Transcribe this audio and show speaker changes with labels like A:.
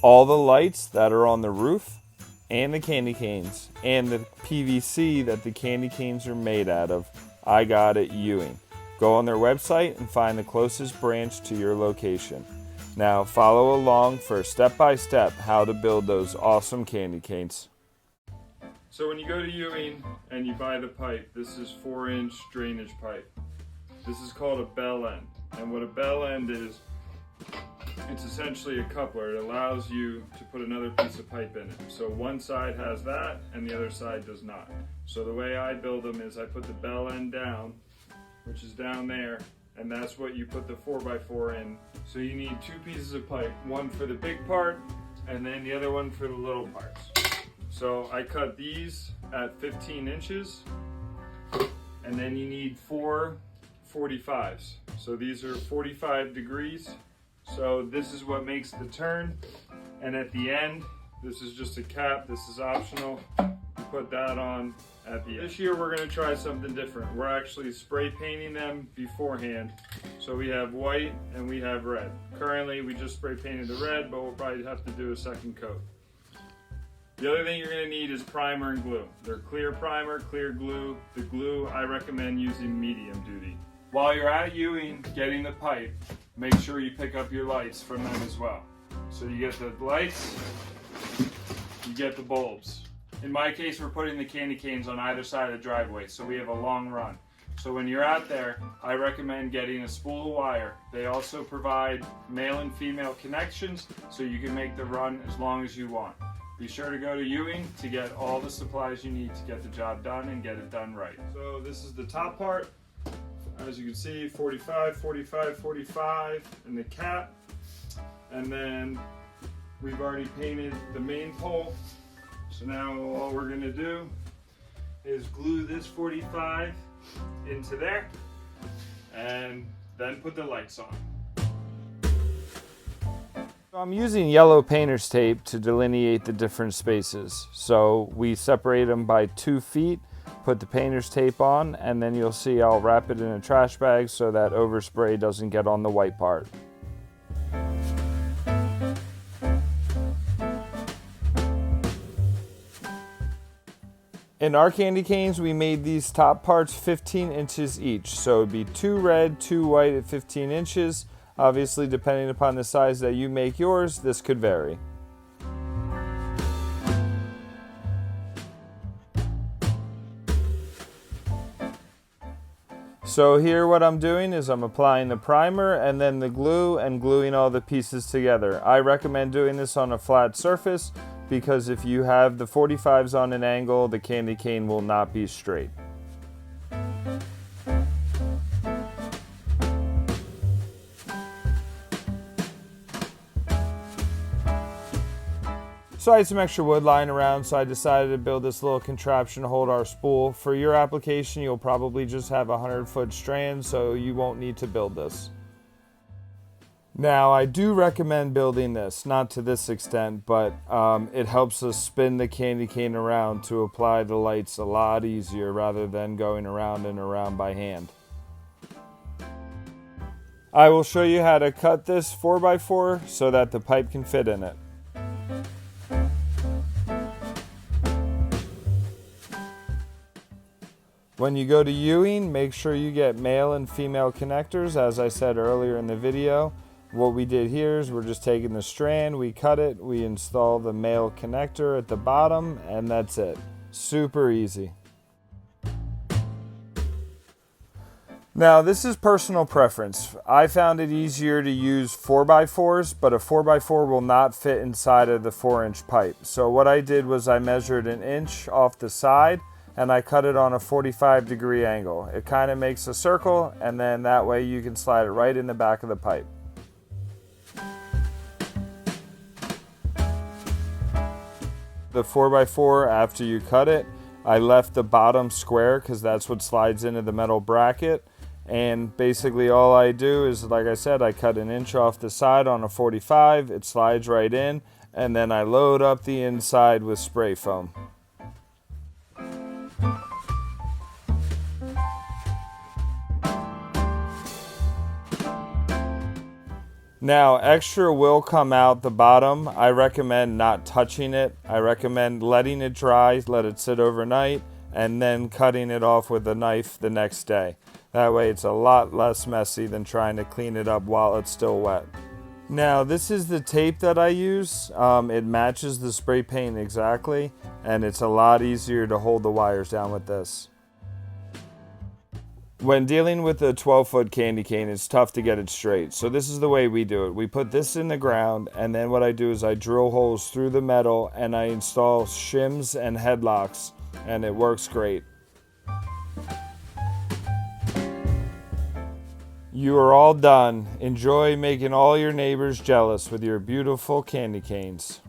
A: all the lights that are on the roof and the candy canes and the PVC that the candy canes are made out of, I got at Ewing. Go on their website and find the closest branch to your location. Now follow along for step-by-step how to build those awesome candy canes. So when you go to Ewing and you buy the pipe, this is 4-inch drainage pipe. This is called a bell end. And what a bell end is, it's essentially a coupler. It allows you to put another piece of pipe in it. So one side has that and the other side does not. So the way I build them is I put the bell end down, which is down there, and that's what you put the 4x4 in. So you need 2 pieces of pipe, one for the big part and then the other one for the little parts. So I cut these at 15 inches, and then you need 4 45s. So these are 45 degrees. So this is what makes the turn, and at the end, this is just a cap, this is optional. You put that on at the end. This year we're gonna try something different. We're actually spray painting them beforehand. So we have white and we have red. Currently we just spray painted the red, but we'll probably have to do a second coat. The other thing you're gonna need is primer and glue. They're clear primer, clear glue. The glue, I recommend using medium duty. While you're at Ewing getting the pipe, make sure you pick up your lights from them as well. So you get the lights, you get the bulbs. In my case, we're putting the candy canes on either side of the driveway, so we have a long run. So when you're out there, I recommend getting a spool of wire. They also provide male and female connections, so you can make the run as long as you want. Be sure to go to Ewing to get all the supplies you need to get the job done and get it done right. So this is the top part. As you can see, 45, 45, 45 in the cap. And then we've already painted the main pole. So now all we're gonna do is glue this 45 into there and then put the lights on. I'm using yellow painter's tape to delineate the different spaces. So we separate them by 2 feet, put the painter's tape on, and then you'll see I'll wrap it in a trash bag so that overspray doesn't get on the white part. In our candy canes, we made these top parts 15 inches each. So it'd be 2 red, 2 white at 15 inches. Obviously, depending upon the size that you make yours, this could vary. So here what I'm doing is I'm applying the primer and then the glue and gluing all the pieces together. I recommend doing this on a flat surface because if you have the 45s on an angle, the candy cane will not be straight. So I had some extra wood lying around, so I decided to build this little contraption to hold our spool. For your application, you'll probably just have a 100-foot strand, so you won't need to build this. Now, I do recommend building this, not to this extent, but it helps us spin the candy cane around to apply the lights a lot easier rather than going around and around by hand. I will show you how to cut this 4x4 so that the pipe can fit in it. When you go to Ewing, make sure you get male and female connectors, as I said earlier in the video. What we did here is we're just taking the strand, we cut it, we install the male connector at the bottom, and that's it. Super easy. Now, this is personal preference. I found it easier to use 4x4s, but a 4x4 will not fit inside of the 4-inch pipe. So what I did was I measured 1 inch off the side, and I cut it on a 45-degree angle. It kind of makes a circle, and then that way you can slide it right in the back of the pipe. The 4x4, after you cut it, I left the bottom square because that's what slides into the metal bracket. And basically all I do is, like I said, I cut 1 inch off the side on a 45, it slides right in, and then I load up the inside with spray foam. Now, extra will come out the bottom. I recommend not touching it. I recommend letting it dry, let it sit overnight, and then cutting it off with a knife the next day. That way it's a lot less messy than trying to clean it up while it's still wet. Now, this is the tape that I use. It matches the spray paint exactly, and it's a lot easier to hold the wires down with this. When dealing with a 12-foot candy cane, it's tough to get it straight. So this is the way we do it. We put this in the ground, and then what I do is I drill holes through the metal, and I install shims and headlocks, and it works great. You are all done. Enjoy making all your neighbors jealous with your beautiful candy canes.